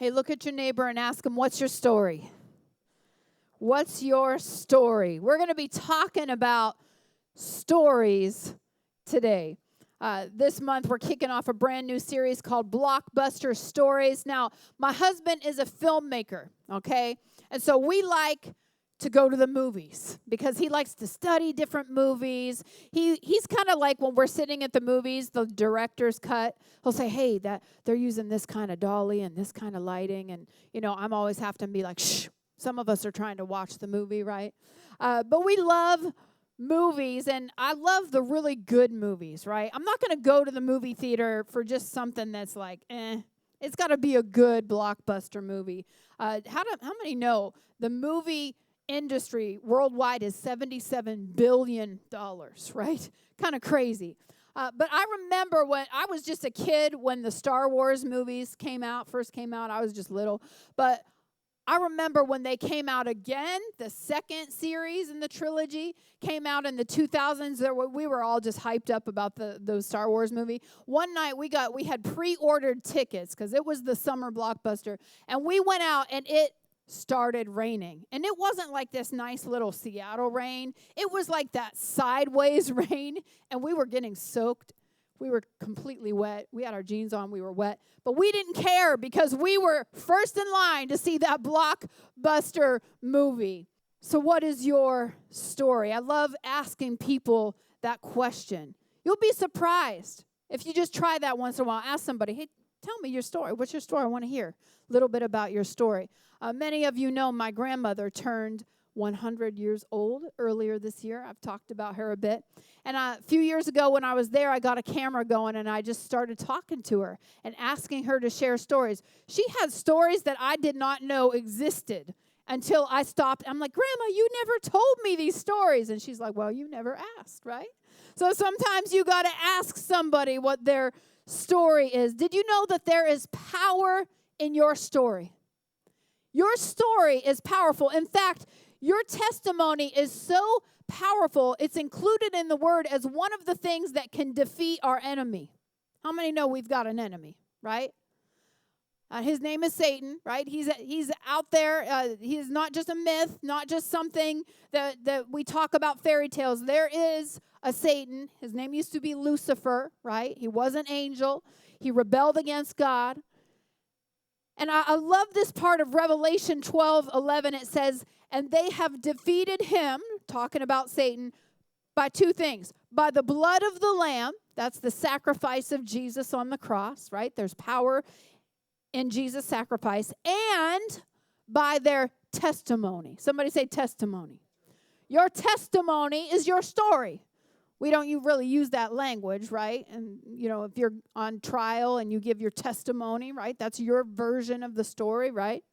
Hey, look at your neighbor and ask him, what's your story? What's your story? We're going to be talking about stories today. This month, we're kicking off a brand new series called Blockbuster Stories. Now, my husband is a filmmaker, okay? And so we like to go to the movies because he likes to study different movies. He's kind of like when we're sitting at the movies, the director's cut. He'll say, hey, that they're using this kind of dolly and this kind of lighting. And, I'm always have to be like, shh. Some of us are trying to watch the movie, right? But we love movies, and I love the really good movies, right? I'm not going to go to the movie theater for just something that's like, It's got to be a good blockbuster movie. How many know the movie industry worldwide is $77 billion, right? Kind of crazy. But I remember when I was just a kid when the Star Wars movies first came out. I was just little. But I remember when they came out again, the second series in the trilogy came out in the 2000s. We were all just hyped up about those Star Wars movie. One night we had pre-ordered tickets because it was the summer blockbuster, and we went out and it started raining. And it wasn't like this nice little Seattle rain. It was like that sideways rain, and we were getting soaked. We were completely wet. We had our jeans on. We were wet. But we didn't care because we were first in line to see that blockbuster movie. So what is your story? I love asking people that question. You'll be surprised if you just try that once in a while. Ask somebody, hey, tell me your story. What's your story? I want to hear a little bit about your story. Many of you know my grandmother turned 100 years old earlier this year. I've talked about her a bit. And a few years ago when I was there, I got a camera going and I just started talking to her and asking her to share stories. She had stories that I did not know existed until I stopped. I'm like, Grandma, you never told me these stories. And she's like, well, you never asked, right? So sometimes you got to ask somebody what their story is. Did you know that there is power in your story? Your story is powerful. In fact, your testimony is so powerful, it's included in the word as one of the things that can defeat our enemy. How many know we've got an enemy, right? His name is Satan, right? He's out there. He is not just a myth, not just something that we talk about fairy tales. There is a Satan. His name used to be Lucifer, right? He was an angel. He rebelled against God. And I love this part of Revelation 12:11. It says, and they have defeated him, talking about Satan, by two things. By the blood of the Lamb, that's the sacrifice of Jesus on the cross, right? There's power in Jesus' sacrifice. And by their testimony. Somebody say testimony. Your testimony is your story. We don't really use that language, right? And, if you're on trial and you give your testimony, right? That's your version of the story, right?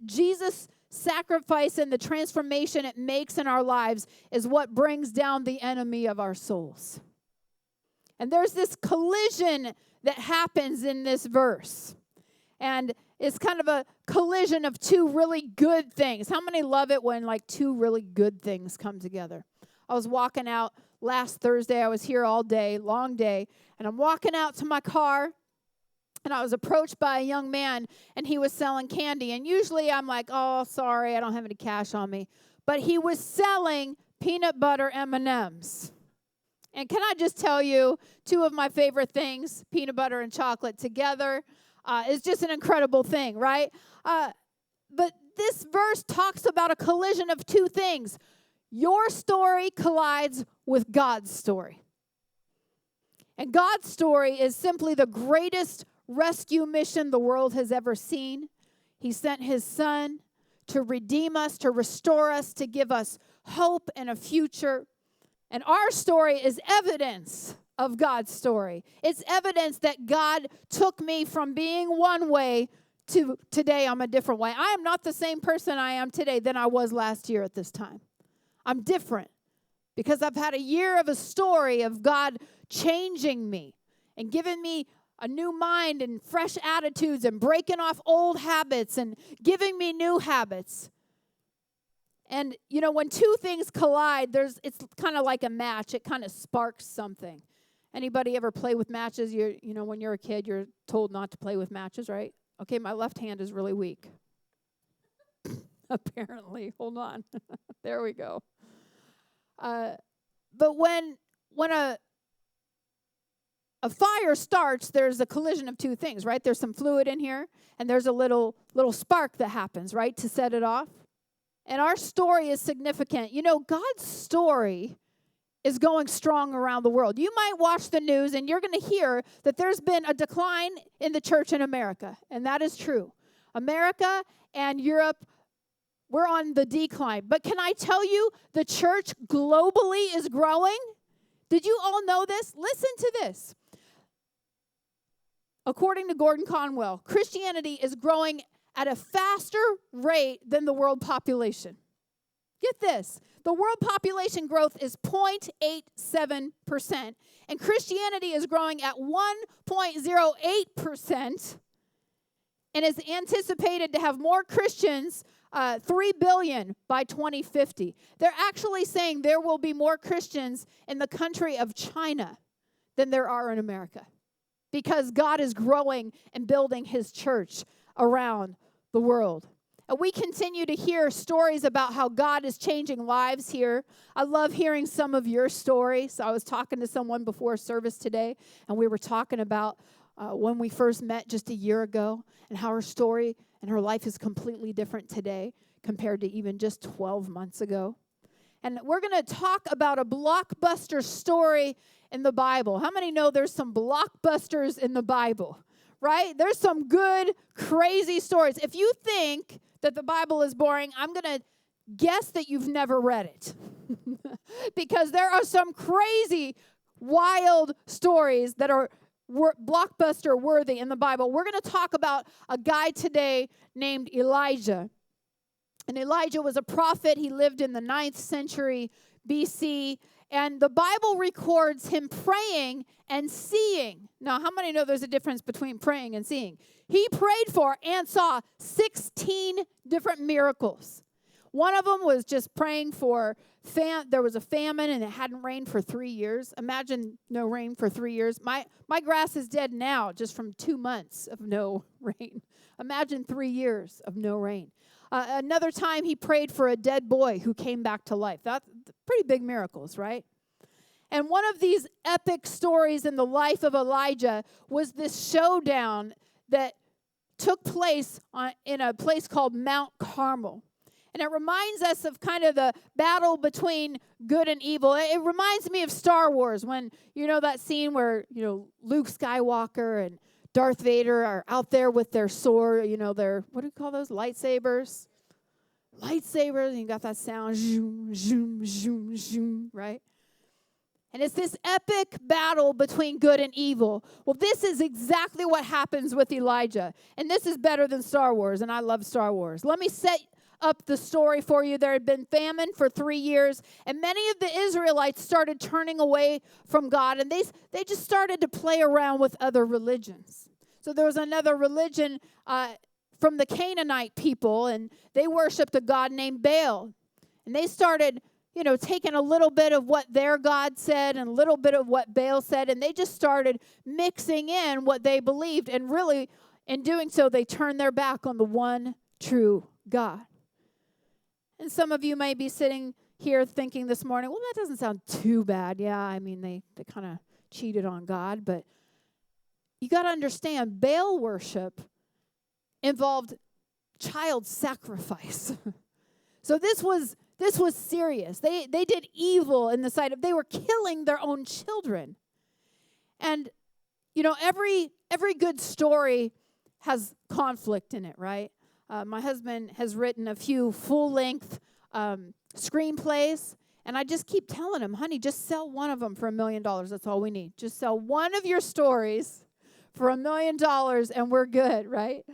Jesus' sacrifice and the transformation it makes in our lives is what brings down the enemy of our souls. And there's this collision that happens in this verse. And it's kind of a collision of two really good things. How many love it when two really good things come together? I was walking out last Thursday. I was here all day, long day. And I'm walking out to my car. And I was approached by a young man, and he was selling candy. And usually I'm like, oh, sorry, I don't have any cash on me. But he was selling peanut butter M&Ms. And can I just tell you, two of my favorite things, peanut butter and chocolate together, is just an incredible thing, right? But this verse talks about a collision of two things. Your story collides with God's story. And God's story is simply the greatest rescue mission the world has ever seen. He sent his son to redeem us, to restore us, to give us hope and a future. And our story is evidence of God's story. It's evidence that God took me from being one way to today I'm a different way. I am not the same person I am today than I was last year at this time. I'm different because I've had a year of a story of God changing me and giving me a new mind and fresh attitudes and breaking off old habits and giving me new habits. And, when two things collide, it's kind of like a match. It kind of sparks something. Anybody ever play with matches? When you're a kid, you're told not to play with matches, right? Okay, my left hand is really weak. Apparently. Hold on. There we go. But when a fire starts, there's a collision of two things, right? There's some fluid in here, and there's a little spark that happens, right, to set it off. And our story is significant. You know, God's story is going strong around the world. You might watch the news, and you're going to hear that there's been a decline in the church in America, and that is true. America and Europe, we're on the decline. But can I tell you, the church globally is growing? Did you all know this? Listen to this. According to Gordon Conwell, Christianity is growing at a faster rate than the world population. Get this. The world population growth is 0.87%, and Christianity is growing at 1.08%, and is anticipated to have more Christians, 3 billion by 2050. They're actually saying there will be more Christians in the country of China than there are in America, because God is growing and building his church around the world. And we continue to hear stories about how God is changing lives here. I love hearing some of your stories. I was talking to someone before service today, and we were talking about when we first met just a year ago, and how her story and her life is completely different today compared to even just 12 months ago. And we're going to talk about a blockbuster story in the Bible. How many know there's some blockbusters in the Bible, right? There's some good, crazy stories. If you think that the Bible is boring, I'm going to guess that you've never read it. Because there are some crazy, wild stories that are blockbuster worthy in the Bible. We're going to talk about a guy today named Elijah. And Elijah was a prophet. He lived in the 9th century BC. And the Bible records him praying and seeing. Now, how many know there's a difference between praying and seeing? He prayed for and saw 16 different miracles. One of them was just praying for there was a famine and it hadn't rained for 3 years. Imagine no rain for 3 years. My grass is dead now just from 2 months of no rain. Imagine 3 years of no rain. Another time he prayed for a dead boy who came back to life. That's pretty big miracles, right? And one of these epic stories in the life of Elijah was this showdown that took place in a place called Mount Carmel. And it reminds us of kind of the battle between good and evil. It reminds me of Star Wars, when, you know, that scene where, you know, Luke Skywalker and Darth Vader are out there with their sword, you know, their, what do you call those, lightsabers? Lightsabers, and you got that sound, zoom, zoom, zoom, zoom, right? And it's this epic battle between good and evil. Well, this is exactly what happens with Elijah. And this is better than Star Wars, and I love Star Wars. Let me set up the story for you. There had been famine for 3 years, and many of the Israelites started turning away from God, and they just started to play around with other religions. So there was another religion from the Canaanite people, and they worshiped a god named Baal. And they started, you know, taking a little bit of what their God said and a little bit of what Baal said, and they just started mixing in what they believed. And really, in doing so, they turned their back on the one true God. And some of you may be sitting here thinking this morning, well, that doesn't sound too bad. Yeah, I mean, they kind of cheated on God. But you got to understand, Baal worship involved child sacrifice. So this was serious. They did evil in the sight of, they were killing their own children. And, you know, every good story has conflict in it, right? My husband has written a few full-length screenplays, and I just keep telling him, honey, just sell one of them for $1 million. That's all we need. Just sell one of your stories for $1 million, and we're good, right?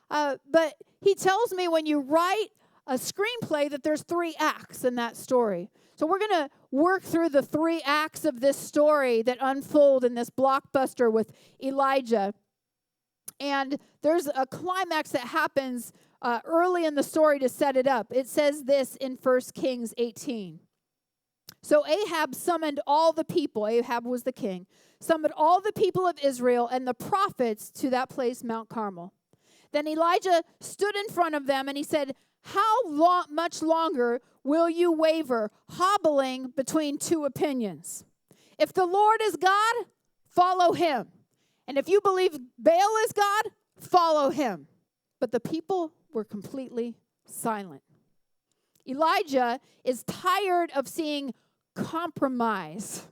But he tells me when you write a screenplay that there's 3 acts in that story. So we're going to work through the 3 acts of this story that unfold in this blockbuster with Elijah. And there's a climax that happens early in the story to set it up. It says this in 1 Kings 18. So Ahab summoned all the people. Ahab was the king. Summoned all the people of Israel and the prophets to that place, Mount Carmel. Then Elijah stood in front of them and he said, much longer will you waver, hobbling between two opinions? If the Lord is God, follow him. And if you believe Baal is God, follow him. But the people were completely silent. Elijah is tired of seeing compromise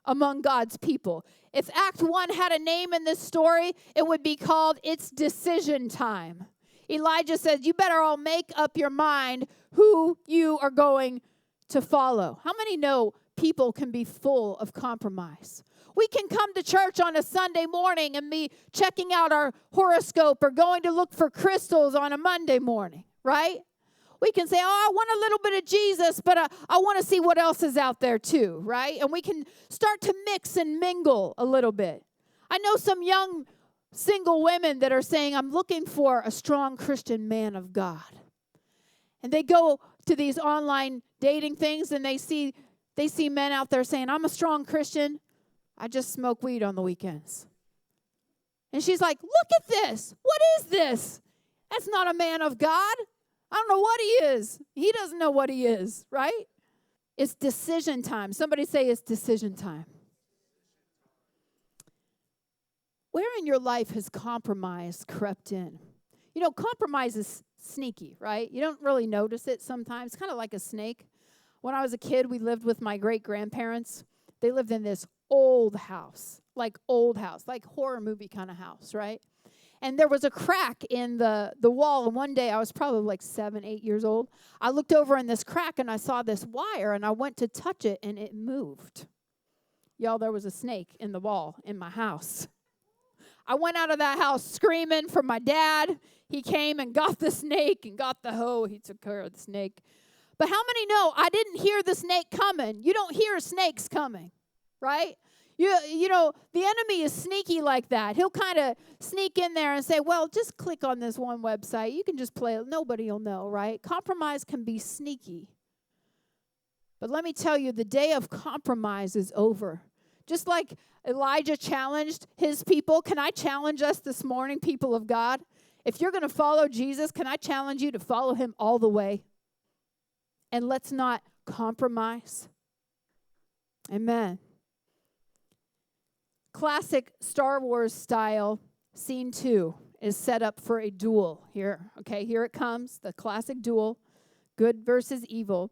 among God's people. If Act 1 had a name in this story, it would be called It's Decision Time. Elijah says, you better all make up your mind who you are going to follow. How many know people can be full of compromise? We can come to church on a Sunday morning and be checking out our horoscope or going to look for crystals on a Monday morning, right? We can say, I want a little bit of Jesus, but I want to see what else is out there too, right? And we can start to mix and mingle a little bit. I know some young single women that are saying, I'm looking for a strong Christian man of God. And they go to these online dating things and they see men out there saying, I'm a strong Christian. I just smoke weed on the weekends. And she's like, look at this. What is this? That's not a man of God. I don't know what he is. He doesn't know what he is, right? It's decision time. Somebody say it's decision time. Where in your life has compromise crept in? You know, compromise is sneaky, right? You don't really notice it sometimes. It's kind of like a snake. When I was a kid, we lived with my great-grandparents. They lived in this old house, like horror movie kind of house, right? And there was a crack in the wall. And one day, I was probably like 7, 8 years old. I looked over in this crack, and I saw this wire, and I went to touch it, and it moved. Y'all, there was a snake in the wall in my house. I went out of that house screaming for my dad. He came and got the snake and got the hoe. He took care of the snake. But how many know I didn't hear the snake coming? You don't hear snakes coming, right? You know, the enemy is sneaky like that. He'll kind of sneak in there and say, well, just click on this one website. You can just play it. Nobody will know, right? Compromise can be sneaky. But let me tell you, the day of compromise is over. Just like Elijah challenged his people, can I challenge us this morning, people of God? If you're going to follow Jesus, can I challenge you to follow him all the way? And let's not compromise. Amen. Classic Star Wars style, scene 2 is set up for a duel here. Okay, here it comes, the classic duel, good versus evil.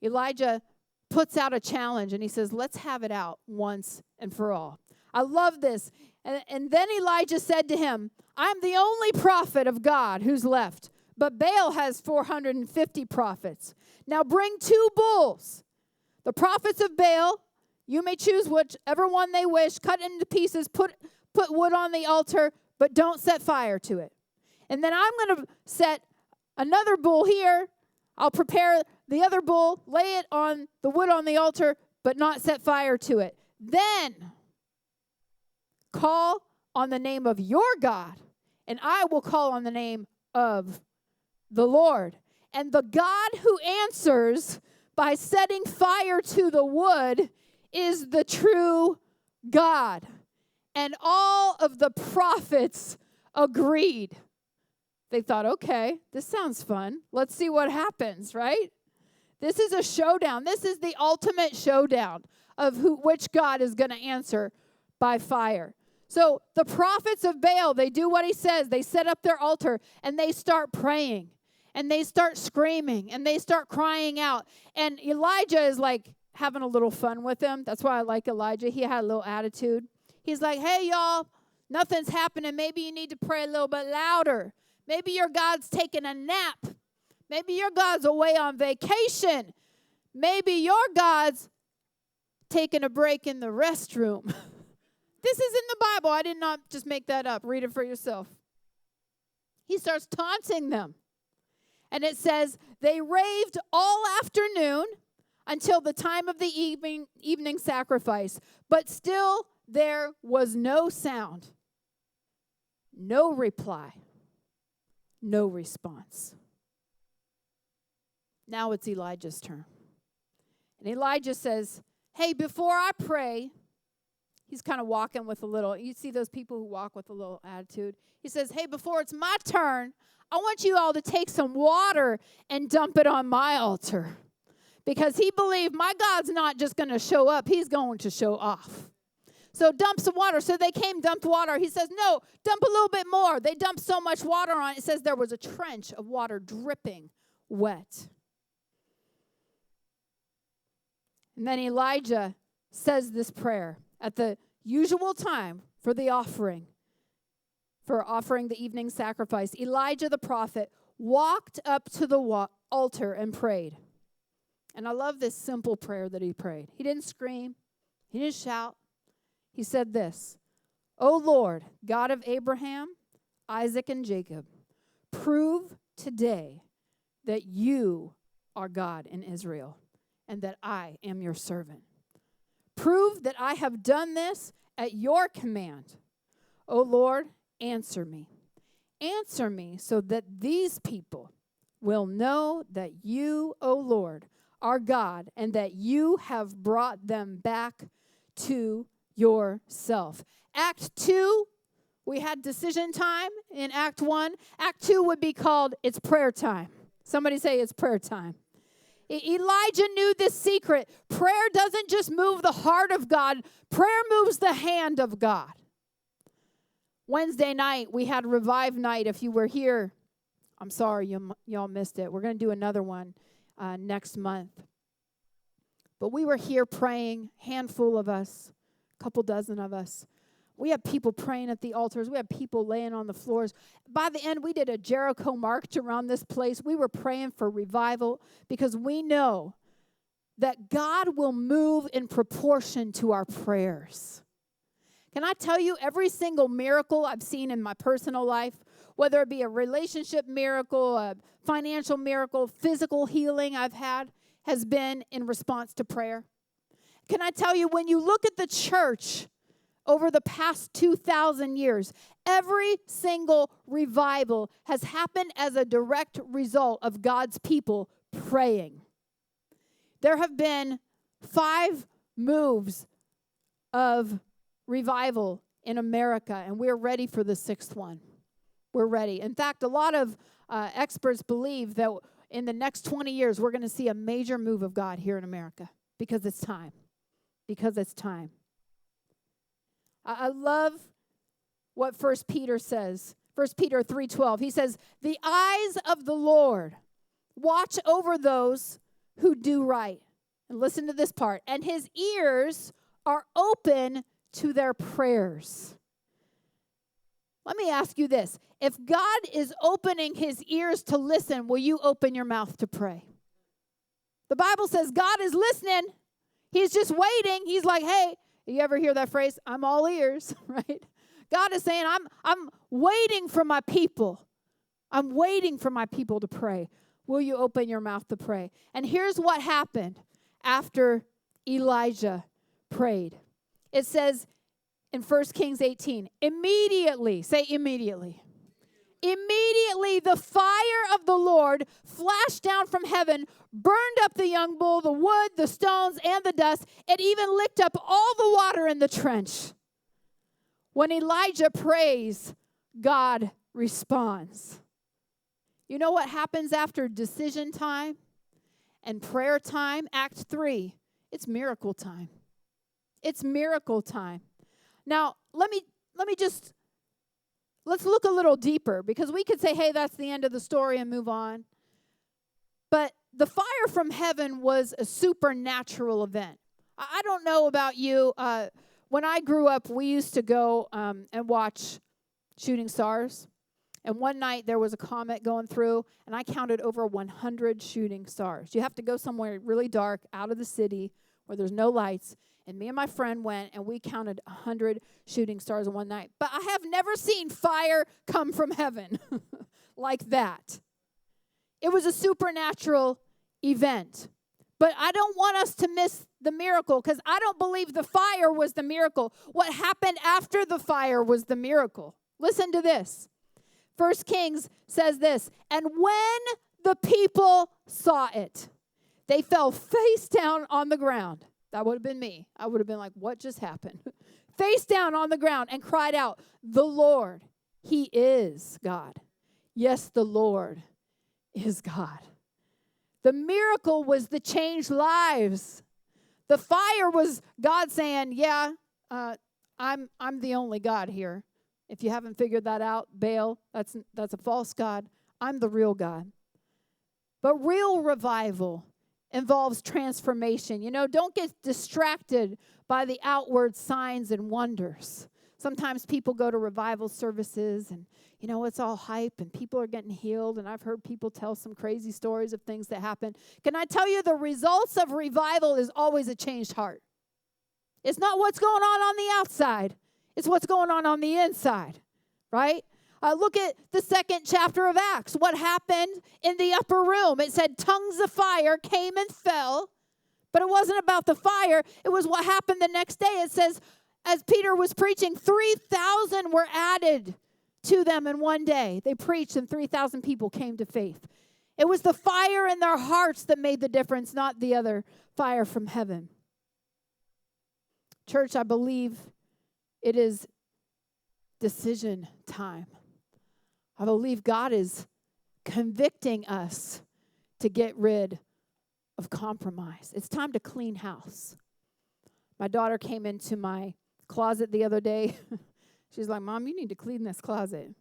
Elijah puts out a challenge, and he says, let's have it out once and for all. I love this. And then Elijah said to him, I'm the only prophet of God who's left, but Baal has 450 prophets. Now bring 2 bulls. The prophets of Baal, you may choose whichever one they wish, cut it into pieces, put wood on the altar, but don't set fire to it. And then I'm going to set another bull here. I'll prepare the other bull, lay it on the wood on the altar, but not set fire to it. Then call on the name of your God, and I will call on the name of the Lord. And the God who answers by setting fire to the wood is the true God. And all of the prophets agreed. They thought, okay, this sounds fun. Let's see what happens, right? This is a showdown. This is the ultimate showdown of which God is going to answer by fire. So the prophets of Baal, they do what he says. They set up their altar, and they start praying, and they start screaming, and they start crying out. And Elijah is like having a little fun with them. That's why I like Elijah. He had a little attitude. He's like, hey, y'all, nothing's happening. Maybe you need to pray a little bit louder. Maybe your God's taking a nap. Maybe your God's away on vacation. Maybe your God's taking a break in the restroom. This is in the Bible. I did not just make that up. Read it for yourself. He starts taunting them. And it says, they raved all afternoon until the time of the evening sacrifice. But still there was no sound, no reply, no response. Now it's Elijah's turn. And Elijah says, hey, before I pray, he's kind of walking with a little, you see those people who walk with a little attitude. He says, hey, before it's my turn, I want you all to take some water and dump it on my altar. Because he believed my God's not just going to show up, he's going to show off. So dump some water. So they came, dumped water. He says, no, dump a little bit more. They dumped so much water on it. It says there was a trench of water dripping wet. And then Elijah says this prayer at the usual time for the offering, for offering the evening sacrifice. Elijah the prophet walked up to the altar and prayed. And I love this simple prayer that he prayed. He didn't scream. He didn't shout. He said this, O Lord, God of Abraham, Isaac, and Jacob, prove today that you are God in Israel and that I am your servant. Prove that I have done this at your command. O Lord, answer me. Answer me so that these people will know that you, O Lord, are God and that you have brought them back to yourself. Act 2, we had decision time in Act 1. Act 2 would be called it's prayer time. Somebody say it's prayer time. Elijah knew this secret. Prayer doesn't just move the heart of God. Prayer moves the hand of God. Wednesday night, we had Revive Night. If you were here, I'm sorry, y'all missed it. We're going to do another one next month. But we were here praying, handful of us, a couple dozen of us. We had people praying at the altars. We had people laying on the floors. By the end, we did a Jericho march around this place. We were praying for revival because we know that God will move in proportion to our prayers. Can I tell you, every single miracle I've seen in my personal life, whether it be a relationship miracle, a financial miracle, physical healing I've had, has been in response to prayer. Can I tell you, when you look at the church over the past 2,000 years, every single revival has happened as a direct result of God's people praying. There have been 5 moves of revival in America, and we're ready for the 6th one. We're ready. In fact, a lot of experts believe that in the next 20 years, we're going to see a major move of God here in America because it's time. Because it's time. I love what 1 Peter says. 1 Peter 3:12. He says, the eyes of the Lord watch over those who do right. And listen to this part. And his ears are open to their prayers. Let me ask you this. If God is opening his ears to listen, will you open your mouth to pray? The Bible says God is listening. He's just waiting. He's like, hey, you ever hear that phrase? I'm all ears, right? God is saying, I'm waiting for my people. I'm waiting for my people to pray. Will you open your mouth to pray? And here's what happened after Elijah prayed. It says in 1 Kings 18, immediately, say immediately. Immediately the fire of the Lord flashed down from heaven, burned up the young bull, the wood, the stones, and the dust. It even licked up all the water in the trench. When Elijah prays, God responds. You know what happens after decision time and prayer time? Act 3, it's miracle time. It's miracle time. Now, let's look a little deeper, because we could say, hey, that's the end of the story and move on. But the fire from heaven was a supernatural event. I don't know about you. When I grew up, we used to go and watch shooting stars. And one night there was a comet going through, and I counted over 100 shooting stars. You have to go somewhere really dark, out of the city, where there's no lights. And me and my friend went, and we counted 100 shooting stars in one night. But I have never seen fire come from heaven like that. It was a supernatural event. But I don't want us to miss the miracle, because I don't believe the fire was the miracle. What happened after the fire was the miracle. Listen to this. 1 Kings says this, and when the people saw it, they fell face down on the ground. That would have been me. I would have been like, what just happened? face down on the ground, and cried out, "The Lord, He is God. Yes, the Lord is God." The miracle was the changed lives. The fire was God saying, "Yeah, I'm the only God here. If you haven't figured that out, Baal, that's a false God. I'm the real God." But real revival involves transformation. Don't get distracted by the outward signs and wonders. Sometimes people go to revival services and, it's all hype and people are getting healed. And I've heard people tell some crazy stories of things that happen. Can I tell you the results of revival is always a changed heart? It's not what's going on the outside. It's what's going on the inside, right? Look at the second chapter of Acts. What happened in the upper room? It said tongues of fire came and fell, but it wasn't about the fire. It was what happened the next day. It says, as Peter was preaching, 3,000 were added to them in one day. They preached and 3,000 people came to faith. It was the fire in their hearts that made the difference, not the other fire from heaven. Church, I believe it is decision time. I believe God is convicting us to get rid of compromise. It's time to clean house. My daughter came into my closet the other day. She's like, "Mom, you need to clean this closet."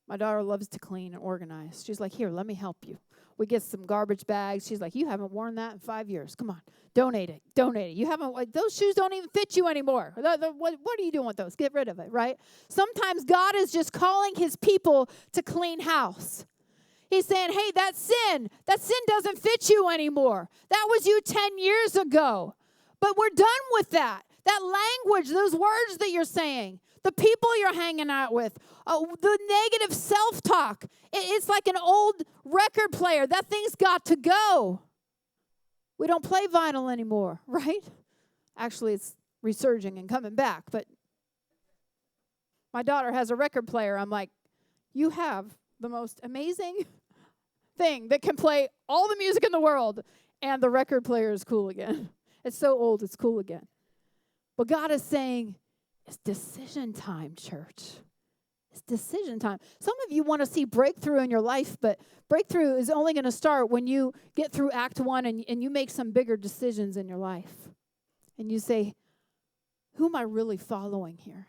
My daughter loves to clean and organize. She's like, "Here, let me help you." We get some garbage bags. She's like, "You haven't worn that in 5 years. Come on, donate it. You haven't. Those shoes don't even fit you anymore. What are you doing with those? Get rid of it, right?" Sometimes God is just calling His people to clean house. He's saying, "Hey, that sin doesn't fit you anymore. That was you 10 years ago. But we're done with that. That language, those words that you're saying, the people you're hanging out with, the negative self-talk. It's like an old record player. That thing's got to go. We don't play vinyl anymore, right? Actually, it's resurging and coming back. But my daughter has a record player. I'm like, you have the most amazing thing that can play all the music in the world, and the record player is cool again. It's so old, it's cool again. But God is saying, it's decision time, church. It's decision time. Some of you want to see breakthrough in your life, but breakthrough is only going to start when you get through Act 1 and you make some bigger decisions in your life. And you say, who am I really following here?